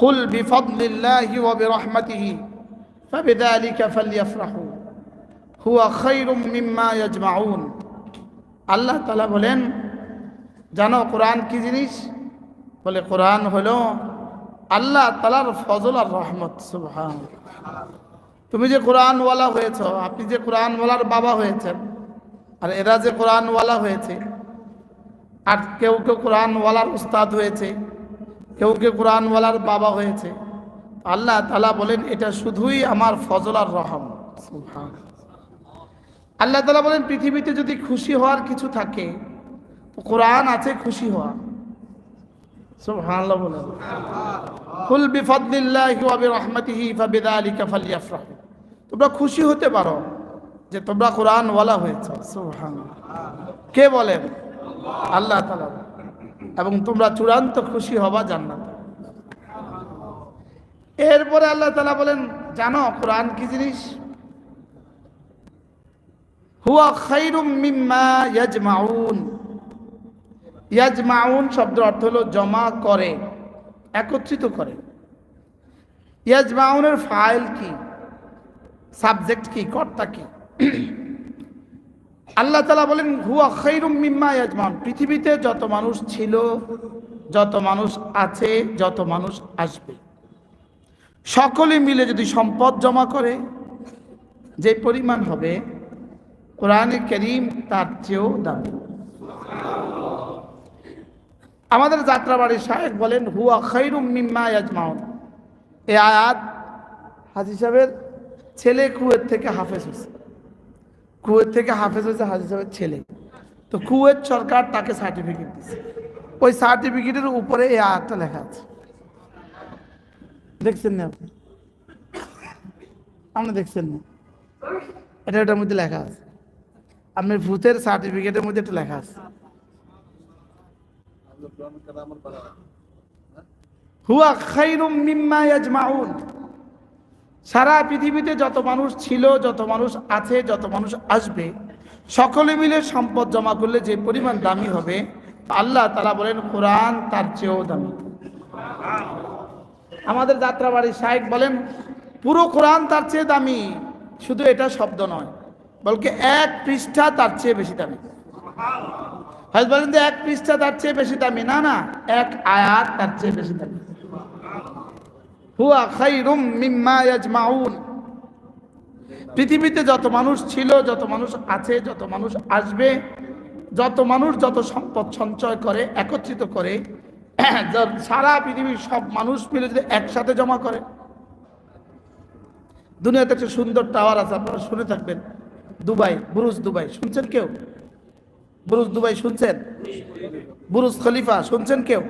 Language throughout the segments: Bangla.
কুল বিফাদলিল্লাহি ওয়া বিরহমাতিহি ফাবিযালিকা ফালইফরাহু হুয়া খায়রুম মিম্মা ইয়াজমাউন। আল্লাহ তাআলা বলেন, জানো কোরআন কি জিনিস? বলে কোরআন হলো আল্লাহ তাআলার ফজল আর রহমত। সুবহানাল্লাহ। তুমি যে কোরআনওয়ালা হয়েছ, আপনি যে কোরআনওয়ালার বাবা হয়েছেন, আর এরা যে কোরআনওয়ালা হয়েছে, আর কেউ কেউ কোরআনওয়ালার উস্তাদ হয়েছে, কেউ কেউ কোরআনওয়ালার বাবা হয়েছে, আল্লাহ তাআলা বলেন এটা শুধুই আমার ফজল আর রহমত। সুবহানাল্লাহ। আল্লাহ তাআলা বলেন পৃথিবীতে যদি খুশি হওয়ার কিছু থাকে তো কোরআন আছে খুশি হওয়া। সুবহানাল্লাহ বলেন, কুল বিফাদলিল্লাহি ওয়া বিরহমাতিহি ফাবিযালিকা ফালইফরাহু। তোমরা খুশি হতে পারো যে তোমরা কোরআনওয়ালা হয়েছে। সুবহানাল্লাহ। কে বলেন? আল্লাহ তাআলা। এবং তোমরা চূড়ান্ত খুশি হবা জান্নাতে। এরপরে আল্লাহ তাআলা বলেন, জানো কোরআন কি জিনিস? হুয়া খায়রুম মিম্মা ইয়াজমাউন। ইয়াজমাউন শব্দের অর্থ হলো জমা করে, একত্রিত করে। ইয়াজমাউনের ফাইল কি, সাবজেক্ট কি, কর্তা কি? আল্লাহ তাআলা বলেন হুয়া খায়রুম মিম্মা ইয়াজমাউন। পৃথিবীতে যত মানুষ ছিল, যত মানুষ আছে, যত মানুষ আসবে, সকলে মিলে যদি সম্পদ জমা করে যে পরিমাণ হবে, কোরআনে কারীম তার চেয়েও দামি। আমাদের যাত্রাবাড়ির শায়েখ বলেন হুয়া খায়রুম মিম্মা ইয়াজমাউন। এই আয়াত হাজী সাহেবের ছেলে কুয়েত থেকে হাফেজ হয়েছে। কুয়েত থেকে হাফেজ হয়েছে হাজী সাহেবের ছেলে। তো কুয়েত সরকার তাকে সার্টিফিকেট দিচ্ছে। ওই সার্টিফিকেটের উপরে এই আয়াতটা লেখা আছে। দেখছেন না আপনি? আপনি দেখছেন না? এটার মধ্যে লেখা আছে। আপনার ভূতের সার্টিফিকেটের মধ্যে একটা লেখা আছে হুয়া খায়রুম মিম্মা ইয়াজমাউন। সারা পৃথিবীতে যত মানুষ ছিল, যত মানুষ আছে, যত মানুষ আসবে, সকলে মিলে সম্পদ জমা করলে যে পরিমাণ দামি হবে, আল্লাহ তাআলা বলেন কোরআন তার চেয়েও দামি। আমাদের যাত্রাবাড়ির শায়েখ বলেন পুরো কোরআন তার চেয়ে দামি। শুধু এটা শব্দ নয়, বলকে এক পৃষ্ঠা তার চেয়ে বেশি দামি। হয়তো বলেন যে এক পৃষ্ঠা তার চেয়ে বেশি দামি, না না, এক আয়াত তার চেয়ে বেশি দামি। হুয়া খায়রুম মিম্মা ইয়াজমাউন। পৃথিবীতে যত মানুষ ছিল, যত মানুষ আছে, যত মানুষ আসবে, যত মানুষ যত সম্পদ সঞ্চয় করে, একত্রিত করে, সারা পৃথিবীর সব মানুষ মিলে যদি একসাথে জমা করে, দুনিয়াতে একটা সুন্দর টাওয়ার আছে, আপনারা শুনে থাকবেন, দুবাই, বুরুজ দুবাই, শুনছেন কেউ? বুরুজ দুবাই শুনছেন? বুরুজ খলিফা শুনছেন কেউ?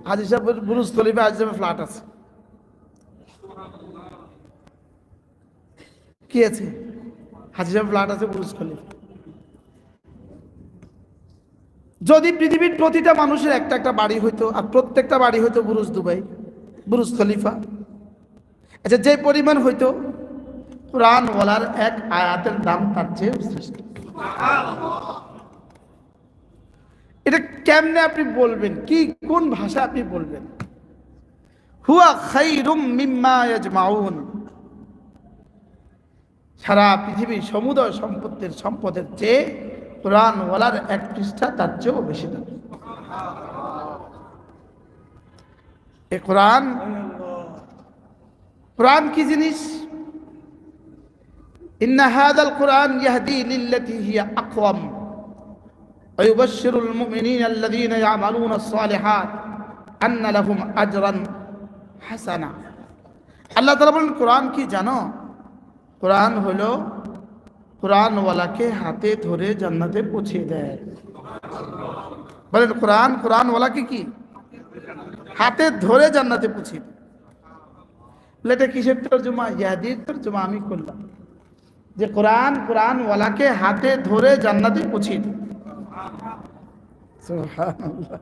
হাজী সাহেবের বুরুজ খলিফা হাজী সাহেবের ফ্ল্যাট আছে। কি আছে? হাজী সাহেবের ফ্ল্যাট আছে বুরুজ খলিফা। যদি পৃথিবীর প্রতিটা মানুষের একটা একটা বাড়ি হইতো, আর প্রত্যেকটা বাড়ি হইতো বুরুজ দুবাই, বুরুজ খলিফা, আচ্ছা যে পরিমাণ হইতো, কোরআনওয়ালার এক আয়াতের দাম তার চেয়ে শ্রেষ্ঠ। এটা কেমনে আপনি বলবেন? কি কোন ভাষা আপনি বলবেন? হুয়া খায়রুম মিম্মা ইয়াজমাউন। সারা পৃথিবীর সমুদয় সম্পদের চেয়ে কোরআনওয়ালার এক পৃষ্ঠা তার চেয়েও বেশি দাম। এ কোরআন কি জিনিস? ইন্না হাযাল কুরআন ইয়াহদি লিল্লাতী হিয়া আকওয়াম ওয়া ইউবাশশিরুল মুমিনিনা আল্লাযীনা ইয়া'মালুনাস সালিহাত আন্না লাহুম আজরান হাসানা। আল্লাহ তাআলা বলেন কোরআন কি জানো? কোরআন হলো কোরআনওয়ালাকে হাতে ধরে জান্নাতে পৌঁছে দেয়। বলেন কোরআনওয়ালাকে কি হাতে ধরে জান্নাতে পৌঁছে দেয়। এটা কিসের তরজমা? ইয়াহদির তরজমা আমি করলাম, যে কোরআনওয়ালাকে হাতে ধরে জান্নাতে পৌঁছে দেয়। সুবহানাল্লাহ।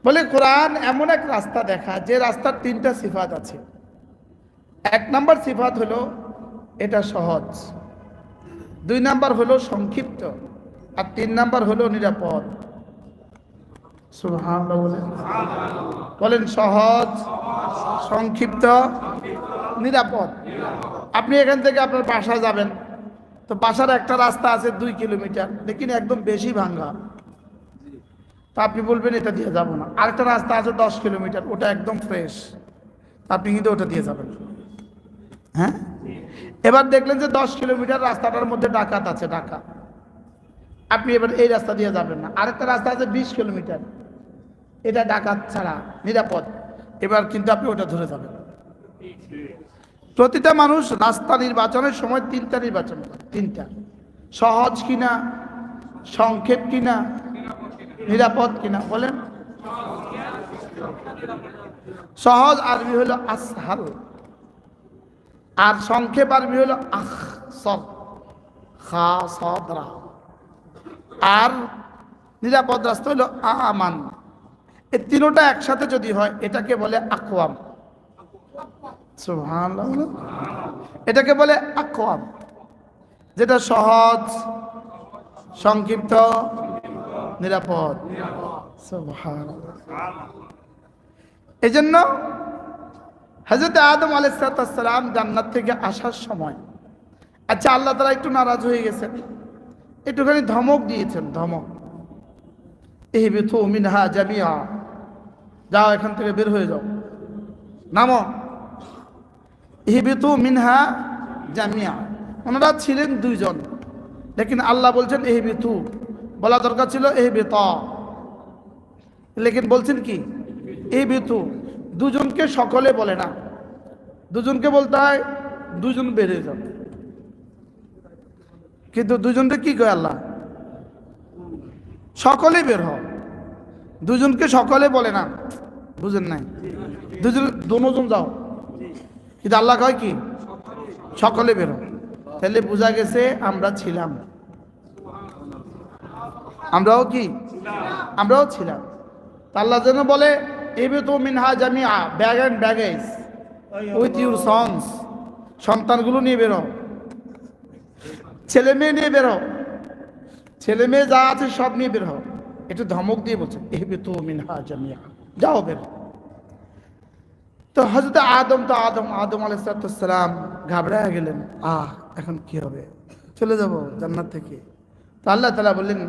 বলে কোরআন এমন এক রাস্তা দেখা, যে রাস্তার তিনটা সিফাত আছে। এক নাম্বার সিফাত হলো এটা সহজ, দুই নাম্বার হলো সংক্ষিপ্ত, আর তিন নাম্বার হলো নিরাপদ। সুবহানাল্লাহ বলেন। বলেন সহজ, সংক্ষিপ্ত, নিরাপদ। আপনি এখান থেকে আপনার বাসা যাবেন, তো বাসার একটা রাস্তা আছে 2 কিলোমিটার, লেকিন একদম বেশি ভাঙ্গা, তা আপনি বলবেন এটা দিয়ে যাব না। আরেকটা রাস্তা আছে 10 কিলোমিটার, ওটা একদম ফ্রেশ, আপনি কিন্তু ওটা দিয়ে যাবেন। হ্যাঁ, এবার দেখলেন যে 10 কিলোমিটার রাস্তাটার মধ্যে ডাকাত আছে, ডাকাত, আপনি এবার এই রাস্তা দিয়ে যাবেন না। আরেকটা রাস্তা আছে 20 কিলোমিটার, এটা ডাকাত ছাড়া নিরাপদ, এবার কিন্তু আপনি ওটা ধরে যাবেন। প্রতিটা মানুষ রাস্তা নির্বাচনের সময় 3টা নির্বাচন করে, 3টা, সহজ কিনা, সংক্ষেপ কিনা, নিরাপদ কিনা। বলেন সহজ আরবি হলো আসহাল, আর সংক্ষেপ আরবি হলো আখসর, খাসদরা, আর নিরাপদ রাস্তা হলো আমান। এই তিনটা একসাথে যদি হয় এটাকে বলে আকওয়াম। সুবহানাল্লাহ, এটাকে বলে আকওয়াম, যেটা সহজ, সংক্ষিপ্ত, নিরাপদ। সুবহানাল্লাহ। এজন্য হযরত আদম আলাইহিস সালাম জান্নাত থেকে আসার সময়, আচ্ছা আল্লাহ তাআলা একটু নারাজ হয়ে গেছেন, একটুখানি ধমক দিয়েছেন, ধমক, ইহবিতু মিনহা জামিআ, যাও এখান থেকে বের হয়ে যাও, নামো। ইহবিতু মিনহা জামিআ, ওনারা ছিলেন 2 জন, লেকিন আল্লাহ বলছেন ইহবিতু, বলা দরকার ছিল ইহবিতা, লেকিন বলছেন কি ইহবিতু। 2 জনকে সকলে বলে না, 2 জনকে বলতে হয় 2 জন বেরিয়ে যাও, কিন্তু 2 জনকে কি কয় আল্লাহ? সকলে বের হও। 2 জনকে সকলে বলে না, বুঝেন নাই? 2 জন যাও, কিন্তু আল্লাহ কয় কি সকলে বের হও। তাহলে বোঝা গেছে আমরা ছিলাম, আমরাও ছিলাম। আল্লাহ যেন বলে ইহবিতু মিনহা জামিআ, bag and baggage with your sons, সন্তানগুলো নিয়ে বেরো, ছেলে মেয়ে নিয়ে বেরো, ছেলে মেয়ে যা আছে সব নিয়ে বের হও। একটু ধমক দিয়ে বলছে ইহবিতু মিনহা জামিআ, যাও বের। তো হযরত আদম আলাইহিস সালাম ঘাবড়ায় গেলেন, এখন কি হবে, চলে যাব জান্নাত থেকে। তো আল্লাহ তাআলা বললেন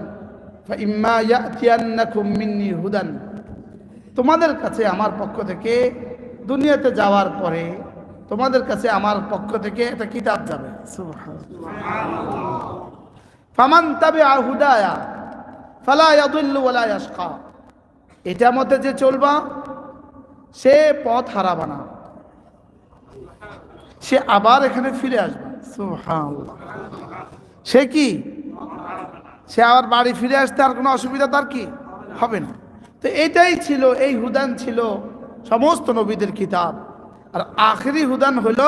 ফাইম্মা ইয়াতিয়ান্নাকুম মিন্নি হুদান, তোমাদের কাছে আমার পক্ষ থেকে, দুনিয়াতে যাওয়ার পরে তোমাদের কাছে আমার পক্ষ থেকে একটা কিতাব যাবে। সুবহানাল্লাহ। ফামান তাবিআ হুদায়া ফালা ইয়াদিল্লু ওয়ালা ইয়াশকা, এটার মধ্যে যে চলবা সে পথ হারাবে না, সে আবার এখানে ফিরে আসবে। সুবহানাল্লাহ। সে কি, সে আবার বাড়ি ফিরে আসতে আর কোনো অসুবিধা তার কি হবে না। তো এটাই ছিল, এই হুদান ছিল সমস্ত নবীদের কিতাব, আর আখেরি হুদান হলো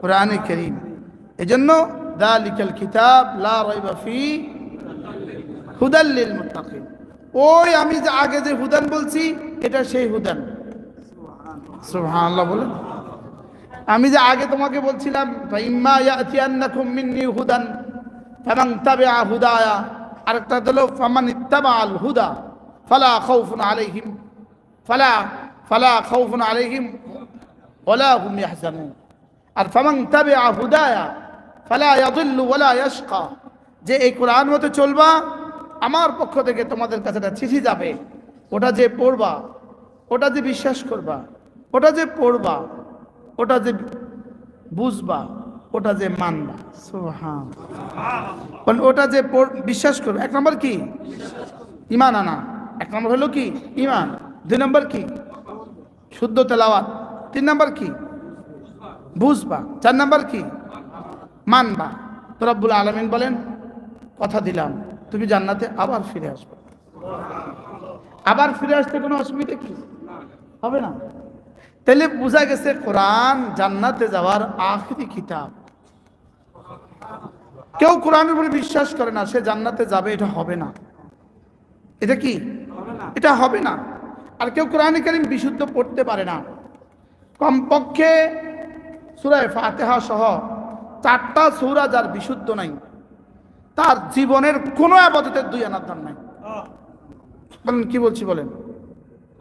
কোরআনে কারীম। এজন্য যালিকাল কিতাব লা রাইবা ফি হুদাল লিল মুত্তাকিন, ওই আমি যে আগে যে হুদান বলছি এটা সেই হুদান। সুবহানাল্লাহ বলেন। আমি যে আগে তোমাকে বলছিলাম ফাইম্মা ইয়াতিয়ান্নাকুম মিন্নি হুদান ফামান তাবিআ হুদায়া, আরেকটা হলো ফামান ইত্তাবাআল হুদা ফালা খাউফুন আলাইহিম ওয়ালা হুম ইয়াহজানুন। আর ফামান তাবিআ হুদায়া ফালা ইয়াদিল্লু ওয়ালা ইয়াশকা, যে এই কোরআন মতে চলবা, আমার পক্ষ থেকে তোমাদের কাছে একটা চিঠি যাবে, ওটা যে পড়বা, ওটা যে বিশ্বাস করবা, ওটা যে পড়বা, ওটা যে বুঝবা, ওটা যে মানবা। সুবহানাল্লাহ। ওটা যে বিশ্বাস করবে, 1 নম্বর কি ঈমান আনা, 1 নম্বর হলো কি ঈমান, 2 নম্বর কি শুদ্ধ তেলাওয়াত, 3 নম্বর কি বুঝবা, 4 নম্বর কি মানবা। তো রব্বুল আলামিন বলেন কথা দিলাম তুমি জান্নাতে আবার ফিরে আসবে। আবার ফিরে আসতে কোনো অসুবিধা কি হবে না। তাহলে বোঝা গেছে কোরআন জান্নাতে যাওয়ার আখেরি কিতাব। কেউ কোরআনের উপরে বিশ্বাস করে না সে জান্নাতে যাবে, এটা হবে না। এটা কি এটা হবে না। আর কেউ কোরআনে কারীম বিশুদ্ধ পড়তে পারে না, কমপক্ষে সূরা ফাতিহা সহ 4টা সূরা যার বিশুদ্ধ নাই, তার জীবনের কোনো ইবাদতের 2 আনার দাম নাই। বলেন কি বলছি বলেন,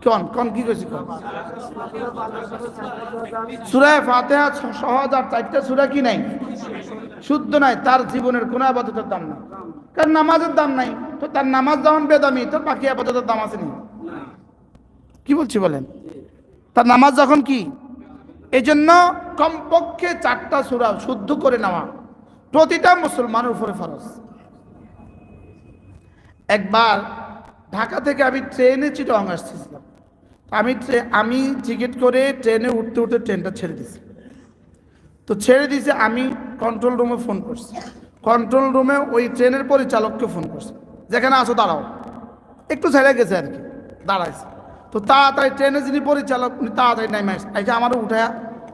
কোন কোন কি কইছি কোন? সূরা ফাতিহা সহজ, আর 4টা সূরা কি নাই, শুদ্ধ নাই, তার জীবনের কোনো ইবাদতের দাম নাই। কারণ নামাজের দাম নাই, তো তার নামাজ যখন বেদামি, তো বাকি ইবাদতের দাম আছে নি? কি বলছি বলেন, তার নামাজ যখন কি। এই জন্য কমপক্ষে 4টা সূরা শুদ্ধ করে নেওয়া প্রতিটা মুসলমানের উপরে ফরজ। একবার ঢাকা থেকে আমি ট্রেনে চিটগাং আসছিলাম, আমি টিকিট করে ট্রেনে উঠতে উঠতে ট্রেনটা ছেড়ে দিয়েছি। তো ছেড়ে দিয়েছে, আমি কন্ট্রোল রুমে ফোন করছি, কন্ট্রোল রুমে ওই ট্রেনের পরিচালককে ফোন করছি, যেখানে আসো দাঁড়াও, একটু ছেড়ে গেছে আর কি, দাঁড়াইছে। তো তাড়াতাড়ি ট্রেনে যিনি পরিচালক, উনি তাড়াতাড়ি নামে আসে, আমারও উঠায়া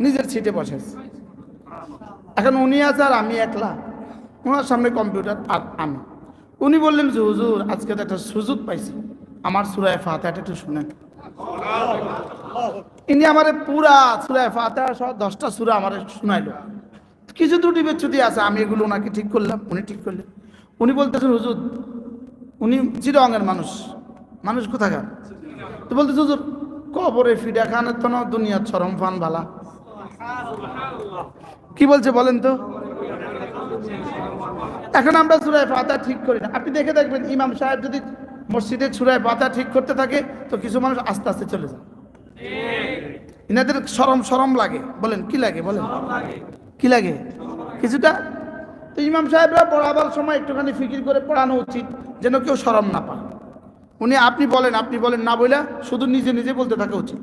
নিজের সিটে বসেছে। এখন উনি আছে আর আমি একলা, ওনার সামনে কম্পিউটার আর আমি। উনি বললেন যে হুজুর, আজকে তো একটা সুযোগ পাইছি, আমার সূরা ফাতিহাটা একটু শুনেন। ইনি আমার পুরা সূরা ফাতিহা সহ 10টা সূরা আমার শুনাইলো। কিছু ত্রুটি বিচ্যুতি আছে, আমি এগুলো ওনাকে ঠিক করলাম, উনি ঠিক করলেন। উনি বলতেছেন হুজুর, উনি চিটগাংয়ের মানুষ কোথাকার, তো বলতেছে হুজুর, কবরে ফিডা খানের তো না দুনিয়ার চরম ফান ভালা। কি বলছে বলেন তো? এখন আমরা সূরা ফাতিহা ঠিক করি না। আপনি দেখে দেখবেন, ইমাম সাহেব যদি মসজিদে সূরা ফাতিহা ঠিক করতে থাকে, তো কিছু মানুষ আস্তে আস্তে চলে যায়। এনাদের শরম লাগে, বলেন কি লাগে, বলেন কি লাগে কিছুটা। তো ইমাম সাহেবরা পড়াবার সময় একটুখানি ফিকির করে পড়ানো উচিত, যেন কেউ শরম না পায়। আপনি বলেন না বলে শুধু নিজে নিজে বলতে থাকা উচিত,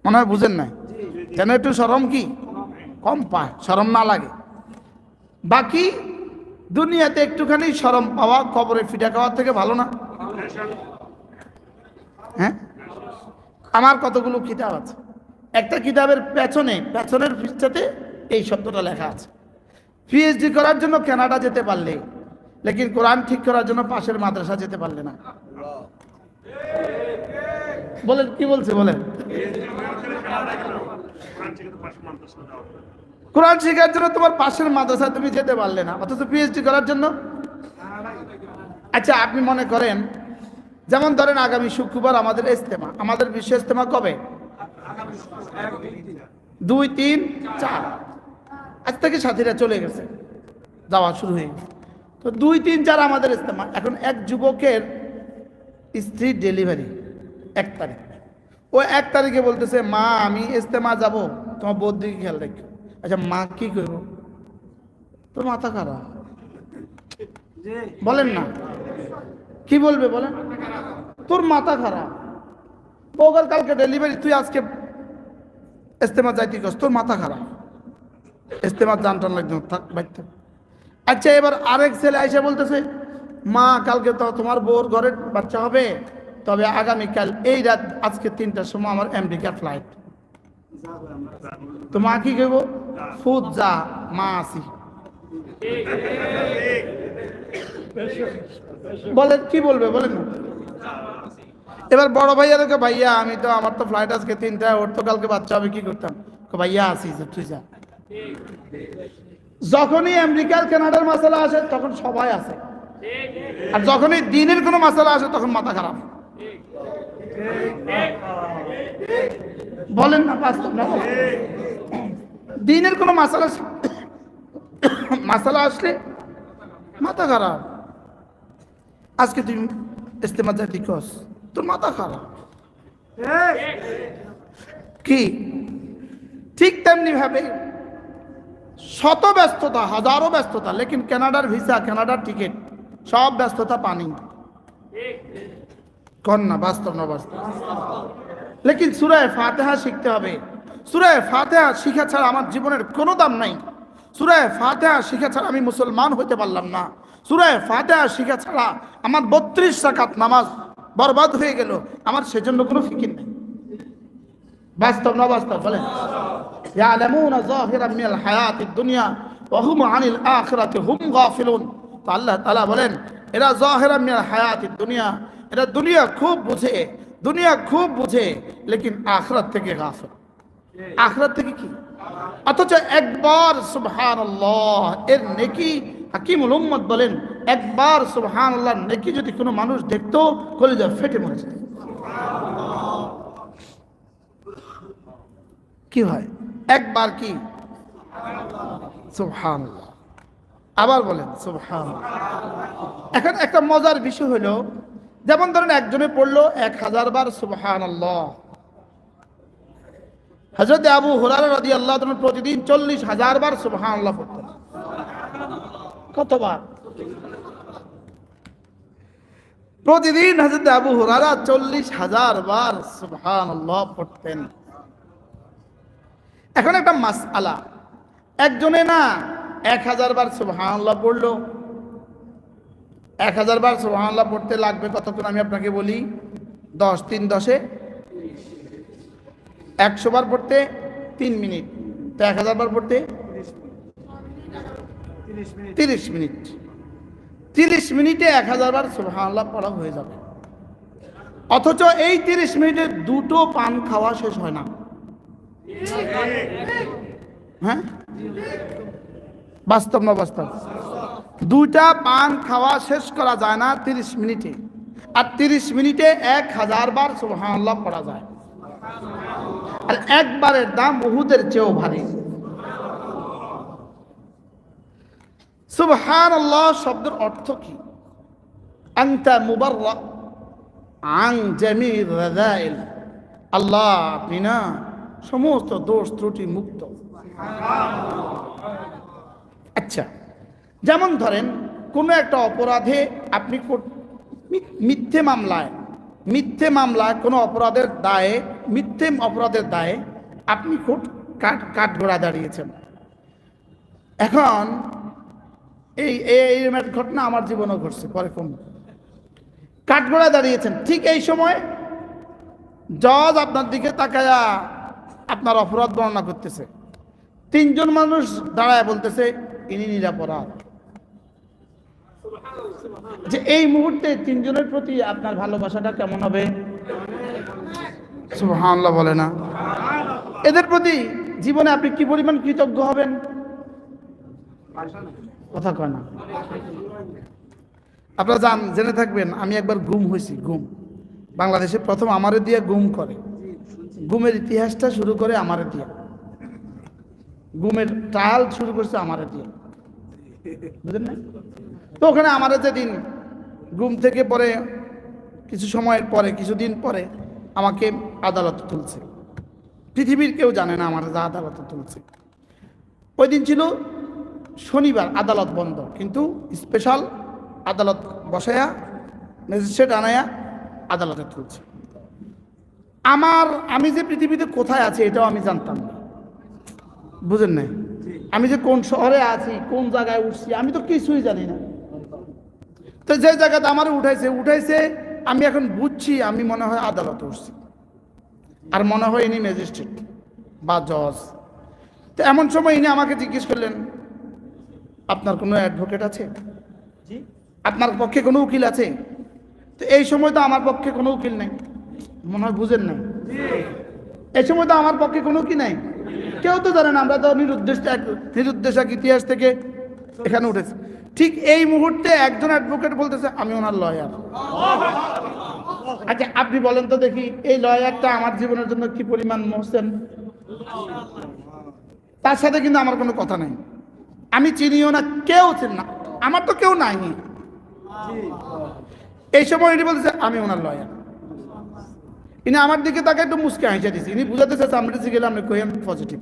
মনে হয় বুঝেন না, যেন একটু শরম কি কম পায়, শরম না লাগে। বাকি দুনিয়াতে একটুখানি শরম পাওয়া কবরে ফিটা খাওয়ার থেকে ভালো না? হ্যাঁ, আমার কতগুলো কিতাব আছে, একটা কিতাবের পেছনের পৃষ্ঠাতে এই শব্দটা লেখা আছে, পিএইচডি করার জন্য কানাডা যেতে পারলে, লেকিন কোরআন ঠিক করার জন্য পাশের মাদ্রাসা যেতে পারলে না। বলেন কি বলছে বলেন, কোরআন শেখার জন্য তোমার পাশের মাদ্রাসা তুমি যেতে পারলে না, অথচ পিএইচডি করার জন্য। আচ্ছা, আপনি মনে করেন, যেমন ধরেন আগামী শুক্রবার আমাদের ইজতেমা, আমাদের বিশ্ব ইজতেমা কবে? 2, 3, 4। আজ থেকে সাথীরা চলে গেছে, যাওয়া শুরু হয়ে গেছে। তো 2, 3, 4 আমাদের ইজতেমা। এখন এক যুবকের স্ত্রী ডেলিভারি 1 তারিখ। ও 1 তারিখে বলতেছে, মা আমি ইজতেমা যাব, তোমার বউর দিকে খেয়াল রাখো। আচ্ছা, মা কি করবো? তোর মাথা খারাপ, বলেন না কি বলবে বলেন, তোর মাথা খারাপ, বউকাল কালকে ডেলিভারি, তুই আজকে ইজতেমা যাইতে গেছ, তোর মাথা খারাপ, ইজতেমার জান টান লাগবে, থাক বাইতে। আচ্ছা, এবার আরেক ছেলে এসে বলতেছে, মা কালকে তো তোমার বউর ঘরের বাচ্চা হবে, তবে আগামীকাল এই রাত আজকে 3টার সময় আমার আমেরিকার ফ্লাইট। তো মা কি করবো? ফুট যা মা আসি, বলেন কি বলবে বলেন না। এবার বড় ভাইয়ারকে, ভাইয়া আমি তো, আমার তো ফ্লাইট আজকে 3টায়, ওর তো কালকে বাচ্চা হবে, কি করতাম? ভাইয়া আসি, তুই যা। যখনই আমেরিকার কানাডার মশলা আসে তখন সবাই আসে, আর যখনই দিনের কোনো মশলা আসে তখন মাথা খারাপ, বলেন না বাস্তব না? দিনের কোনো মশলা আসলে মাথা খারাপ। আজকে তুই ইজতেমা যাইতে কস, তোর মাথা খারাপ কি? ঠিক তেমনি ভাবে শত ব্যস্ততা, হাজারো ব্যস্ততা, লেকিন কানাডার ভিসা, কানাডার টিকিট, সব ব্যস্ততা পানি। কন না বাস্তব না বাস্তব? লেকিন সূরা ফাতিহা শিখতে হবে। সূরা ফাতিহা শিখা ছাড়া আমার জীবনের কোনো দাম নাই। সূরা ফাতিহা শিখা ছাড়া আমি মুসলমান হইতে পারলাম না। সূরা ফাতিহা শিখা ছাড়া আমার 32 রাকাত নামাজ বরবাদ হয়ে গেল, আমার সেজন্য কোনো ফিকির নেই। বাস্তব না বাস্তব বলেন? ইয়ালামুনা যাহিরাম মিনাল হায়াতিদ দুনিয়া ওয়া হুম আনিল আখিরাতি হুম গাফিলুন। তো আল্লাহ তাআলা বলেন, এরা যাহিরাম মিনাল হায়াতিদ দুনিয়া, এরা দুনিয়া খুব বুঝে, লেকিন আখিরাত থেকে গাফিল। আখিরাত থেকে কি? অথচ একবার সুবহানাল্লাহ এর নেকি হাকিমুল উম্মত বলেন একবার সুবহানাল্লাহ নেকি যদি কোনো মানুষ দেখতো কলিজা ফেটে মরে যেত। কি হয় একবার কি সুবহানাল্লাহ, আবার বলেন সুবহানাল্লাহ। এখন একটা মজার বিষয় হলো, যেমন ধরেন একজনে পড়লো 1000 বার সুবহানাল্লাহ, হযরত আবু হুরায়রা রাদিয়াল্লাহু তাআলা প্রতিদিন 40,000 বার সুবহানাল্লাহ পড়তেন। কতবার? প্রতিদিন হযরত আবু হুরায়রা 40,000 বার সুবহানাল্লাহ পড়তেন। এখন একটা মাসআলা, একজনে না 1000 বার সুবহানাল্লাহ পড়লো, 1000 বার সুবহানাল্লাহ পড়তে লাগবে কতক্ষণ আমি আপনাকে বলি, 10 3 10 100 বার পড়তে 3 মিনিট, তো 1000 বার পড়তে 30 মিনিট। 30 মিনিটে 1000 বার সুবহানাল্লাহ পড়া হয়ে যাবে। অথচ এই 30 মিনিটে দুটো পান খাওয়া শেষ হয় না। হ্যাঁ, বাস্তব না বাস্তব? দুইটা পান খাওয়া শেষ করা যায় না 30 মিনিটে, আর 30 মিনিটে 1000 বার সুবহানাল্লাহ পড়া যায়। আর একবারের দাম উহুদের চেয়েও ভারী। সুবহানাল্লাহ শব্দের অর্থ কি? আনতা মুবাররা আন জামির রাযাইল, আল্লাহ আপনি না সমস্ত দোষ ত্রুটি মুক্ত। আচ্ছা, যেমন ধরেন কোনো একটা অপরাধে আপনি মিথ্যে মামলায় কোনো অপরাধের দায়ে, মিথ্যে অপরাধের দায়ে আপনি কাঠগড়া দাঁড়িয়েছেন। এখন এই ঘটনা আমার জীবনেও ঘটছে, পরে কম। কাঠগড়া দাঁড়িয়েছেন, ঠিক এই সময় জজ আপনার দিকে তাকায়া আপনার অপরাধ বর্ণনা করতেছে। 3 জন মানুষ দাঁড়ায় বলতেছে ইনি নিরপরাধ। যে এই মুহূর্তে 3 জনের প্রতি আপনার ভালোবাসাটা কেমন হবে? সুবহানাল্লাহ বলে না? এদের প্রতি জীবনে আপনি কি পরিমাণ কৃতজ্ঞ হবেন? কথা কয় না। আপনারা জেনে থাকবেন, আমি একবার গুম হয়েছি। বাংলাদেশে প্রথম আমারে দিয়ে গুম করে। গুমের ইতিহাসটা শুরু করে আমারে দিয়ে, গুমের ট্রায়াল শুরু করছে আমারে দিয়ে, বুঝলেন না? তো ওখানে আমারে যেদিন গুম থেকে পরে কিছুদিন পরে আমাকে আদালতে তুলছে। পৃথিবীর কেউ জানে না আমার যা আদালতে তুলছে। ওই দিন ছিল শনিবার, আদালত বন্ধ, কিন্তু স্পেশাল আদালত বসায়া ম্যাজিস্ট্রেট আনায়া আদালতে তুলছে। আমি যে পৃথিবীতে কোথায় আছি এটাও আমি জানতাম না, বুঝেন নাই? আমি যে কোন শহরে আছি, কোন জায়গায় উঠছি, আমি তো কিছুই জানি না। তো যে জায়গাতে আমার উঠাইছে আমি এখন বুঝছি, আমি মনে হয় আদালতে উঠছি, আর মনে হয় ইনি ম্যাজিস্ট্রেট বা জজ। তো এমন সময় ইনি আমাকে জিজ্ঞেস করলেন, আপনার কোনো অ্যাডভোকেট আছে? আপনার পক্ষে কোনো উকিল আছে? তো এই সময় তো আমার পক্ষে কোনো উকিল নেই, মনে হয় বুঝেন নাই। এই সময় তো আমার পক্ষে কোনো কি নাই, কেউ তো জানেন, আমরা তো নিরুদ্দেশক ইতিহাস থেকে এখানে উঠেছি। ঠিক এই মুহূর্তে একজন অ্যাডভোকেট বলতেছে আমি ওনার লয়ার। আচ্ছা আপনি বলেন তো দেখি, এই লয়ারটা আমার জীবনের জন্য কি পরিমাণ মহসেন। তার সাথে কিন্তু আমার কোনো কথা নাই, আমি চিনিও না, কেউ চিন না, আমার তো কেউ নাই। এই সময় ইনি বলতেছে আমি ওনার লয়ার। ইনি আমার দিকে তাকে একটু মুস্কে হাসিয়ে দিচ্ছে, ইনি বুঝাতে চাচ্ছে আমরা কাছে গেলে আমরা কই পজিটিভ।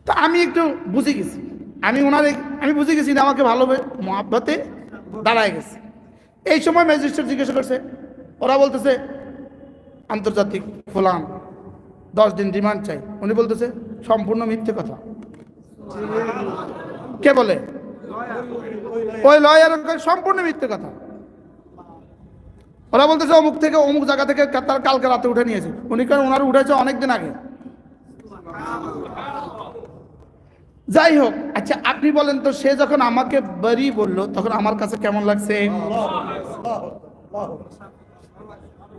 তো আমি একটু বুঝে গেছি, আমি বুঝে গেছি না, আমাকে ভালোভাবে মহাব্বতে দাঁড়ায় গেছে। এই সময় ম্যাজিস্ট্রেট জিজ্ঞাসা করছে, ওরা বলতেছে আন্তর্জাতিক ফুলান 10 দিন রিমান্ড চাই। উনি বলতেছে সম্পূর্ণ মিথ্যে কথা। কে বলে? ওই লয়ার সম্পূর্ণ মিথ্যে কথা। ওরা বলতেছে অমুক থেকে অমুক জায়গা থেকে তার কালকে রাতে উঠে নিয়েছে। উনি কারণ ওনার উঠেছে অনেকদিন আগে। যাই হোক, আচ্ছা আপনি বলেন তো, সে যখন আমাকে বারি বলল তখন আমার কাছে কেমন লাগছে?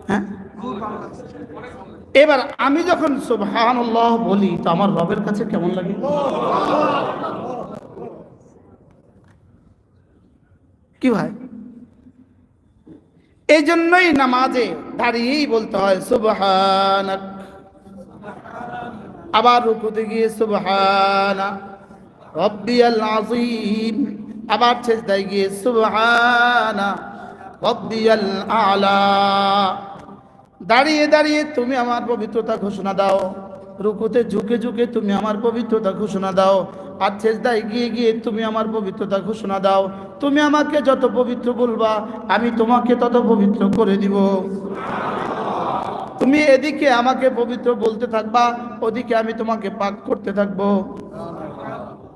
হ্যাঁ, এবার আমি যখন সুবহানাল্লাহ বলি তো আমার রবের কাছে কেমন লাগে? কি ভাই? এই জন্যই নামাজে দাঁড়িয়েই বলতে হয় সুবহানাক, আবার রুকুতে গিয়ে সুবহানা রব্বিয়াল আযীম, আবার সিজদায় গিয়ে সুবহানা রব্বিয়াল আ'লা। দাঁড়িয়ে দাঁড়িয়ে তুমি আমার পবিত্রতা ঘোষণা দাও, রুকুতে ঝুঁকে ঝুঁকে তুমি আমার পবিত্রতা ঘোষণা দাও, আর সিজদায় গিয়ে গিয়ে তুমি আমার পবিত্রতা ঘোষণা দাও। তুমি আমাকে যত পবিত্র বলবা আমি তোমাকে তত পবিত্র করে দিব। তুমি এদিকে আমাকে পবিত্র বলতে থাকবা, ওদিকে আমি তোমাকে পাক করতে থাকবো।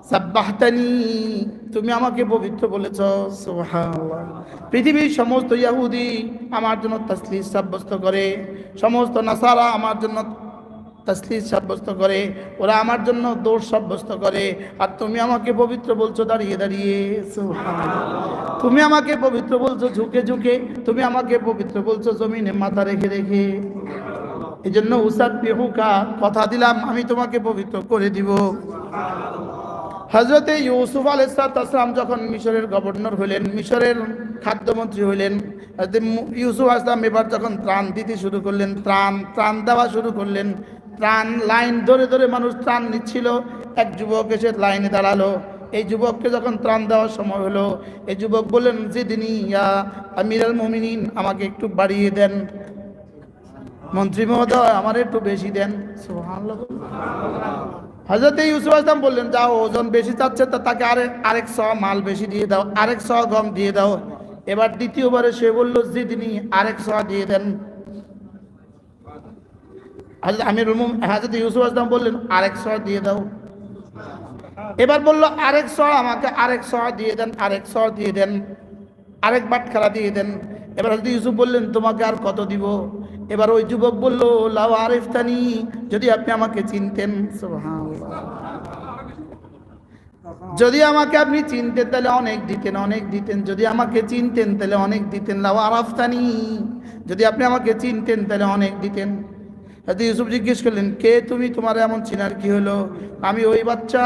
সাব্বাহতানি, তুমি আমাকে পবিত্র বলেছ। সুবহানাল্লাহ। পৃথিবীর সমস্ত ইহুদি আমার জন্য তাসলিস সাব্যস্ত করে, সমস্ত নাসারা আমার জন্য তাসলিস সাব্যস্ত করে, ওরা আমার জন্য দোষ সাব্যস্ত করে, আর তুমি আমাকে পবিত্র বলছো দাঁড়িয়ে দাঁড়িয়ে। সুবহানাল্লাহ। তুমি আমাকে পবিত্র বলছো ঝুঁকে ঝুঁকে, তুমি আমাকে পবিত্র বলছো জমিনে মাথা রেখে রেখে। এই জন্য উসাব্বিহুকা, কথা দিলাম আমি তোমাকে পবিত্র করে দিব। হযরতে ইউসুফ আলাইহিস সালাম যখন মিশরের গভর্নর হইলেন, মিশরের খাদ্যমন্ত্রী হইলেন, ইউসুফ আলাইহিস সালাম এবার যখন ত্রাণ দিতে শুরু করলেন, ত্রাণ দেওয়া শুরু করলেন, ত্রাণ লাইন ধরে ধরে মানুষ ত্রাণ নিচ্ছিল। এক যুবক এসে লাইনে দাঁড়ালো। এই যুবককে যখন ত্রাণ দেওয়ার সময় হলো, এই যুবক বললেন জিদনি ইয়া আমিরুল মুমিনিন, আমাকে একটু বাড়িয়ে দেন, মন্ত্রী মহোদয় আমার একটু বেশি দেন। সুবহানাল্লাহ। হযরতে ইউসুফ আলাইহিস সালাম বললেন যাও, ওজন বেশি চাচ্ছে তা তাকে আরেক শ মাল বেশি দিয়ে দাও, আরেক শ গম দিয়ে দাও। এবার দ্বিতীয়বারে সে বলল জিদনি, আরেক শ দিয়ে দেন। হযরত ইউসুফ আলাইহিস সালাম বললেন আরেক শ দিয়ে দাও। এবার বলল আরেক শ, আমাকে আরেক শ দিয়ে দেন, আরেক শ দিয়ে দেন, আরেক বাটখারা দিয়ে দেন। এবার হযরত ইউসুফ বললেন তোমাকে আর কত দিব? এবার ওই যুবক বলল লাউ আরিফতানি, যদি আপনি আমাকে চিনতেন। সুবহানাল্লাহ। যদি আমাকে আপনি চিনতেন তাহলে অনেক দিতেন, অনেক দিতেন। যদি আমাকে চিনতেন তাহলে অনেক দিতেন। লাউ আরাফতানি, যদি আপনি আমাকে চিনতেন তাহলে অনেক দিতেন। হযরত ইউসুফ জিজ্ঞেস করলেন কে তুমি, তোমার এমন চিনার কি হলো? আমি ওই বাচ্চা,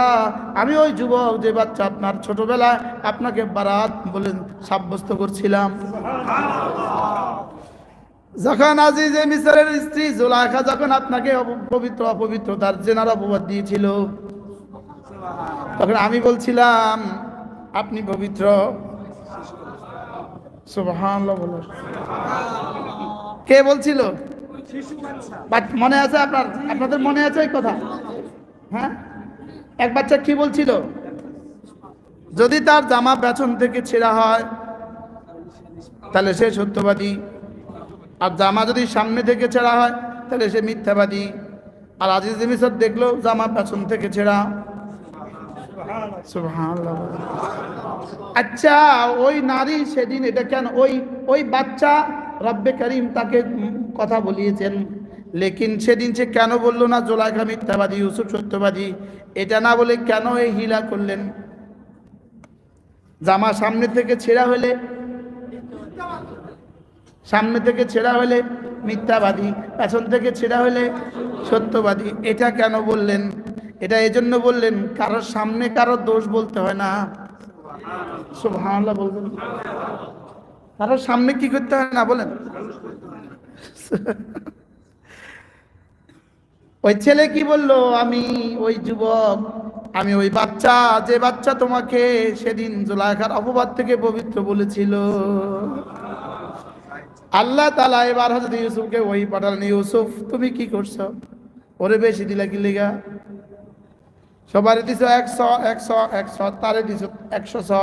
আমি ওই যুবক যে বাচ্চা আপনার ছোটবেলায় আপনাকে বারাত বলে সাব্যস্ত করছিলাম। যখন আজিজে মিসরের স্ত্রী জুলাইখা যখন আপনাকে পবিত্র অপবিত্রতার জেনার অপবাদ দিয়েছিল, তখন আমি বলছিলাম আপনি পবিত্র। সুবহানাল্লাহ বলো। কে বলছিল? মনে আছে আপনাদের মনে আছে এই কথা? হ্যাঁ, এক বাচ্চা কি বলছিল? যদি তার জামা পেছন থেকে ছেঁড়া হয় তাহলে সে সত্যবাদী, আর জামা যদি সামনে থেকে ছেঁড়া হয় তাহলে সে মিথ্যাবাদী। আর আজিজে মিসর দেখলো জামা পেছন থেকে ছেঁড়া। সুবহানাল্লাহ। আচ্ছা, ওই নারী সেদিন এটা কেন, ওই বাচ্চা রব্বে করিম তাকে কথা বলিয়েছেন, লেকিন সেদিন সে কেন বললো না জুলাইখা মিথ্যাবাদী ইউসুফ সত্যবাদী? এটা না বলে কেন এই হিলা করলেন? জামা সামনে থেকে ছেঁড়া হলে, সামনে থেকে ছেঁড়া হলে মিথ্যাবাদী, পেছন থেকে ছেঁড়া হলে সত্যবাদী। এটা কেন বললেন? এটা এজন্য বললেন কারোর সামনে কারোর দোষ বলতে হয় না। সুবহানাল্লাহ বলবেন। কারোর সামনে কি করতে হয় না বলেন। ওই ছেলে কি বললো? আমি ওই যুবক, আমি ওই বাচ্চা, যে বাচ্চা তোমাকে সেদিন জুলাইখার অপবাদ থেকে পবিত্র বলেছিল। আল্লাহ তাআলা এবার হযরত ইউসুফকে ওই পাঠালেন, ইউসুফ তুমি কি করছো? ওরে বেশি দিলা কি লিগা? সবারে দিছো 100, তারে দিছো 100,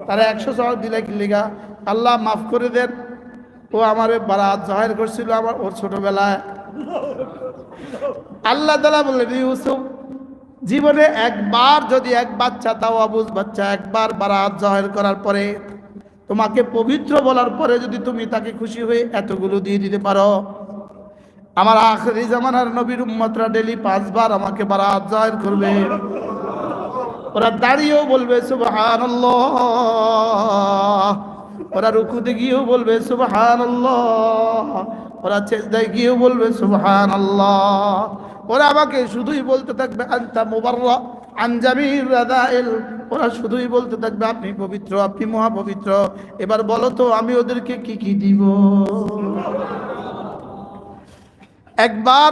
তারা 100 দিলা কি লিগা? আল্লাহ মাফ করে দেন, ও আমারে বারাত জাহির করছিল আমার ওর ছোটবেলায়। আল্লাহ তাআলা বললেন ইউসুফ, জীবনে একবার যদি এক বাচ্চা, তাও অবুঝ বাচ্চা, একবার বারাত জাহির করার পরে তোমাকে পবিত্র বলার পরে যদি তুমি তাকে খুশি হয়ে এতগুলো দিয়ে দিতে পারো, আমার আখিরি জামানার নবীর উম্মতরা ডেলি 5 বার আমাকে বারাত জাহির করবে। ওরা দাঁড়িয়েও বলবে সুবহানাল্লাহ, ওরা রুকুতে গিয়েও বলবে সুবহানাল্লাহ, ওরা সিজদায় গিয়েও বলবে সুবহানাল্লাহ। ওরা আমাকে শুধুই বলতে থাকবে আনতা মুবাররা আন জামির রাদাইল, ওরা শুধুই বলতে থাকবে আপনি পবিত্র, আপনি মহাপবিত্র। এবার বলো তো আমি ওদেরকে কি কি দিব? একবার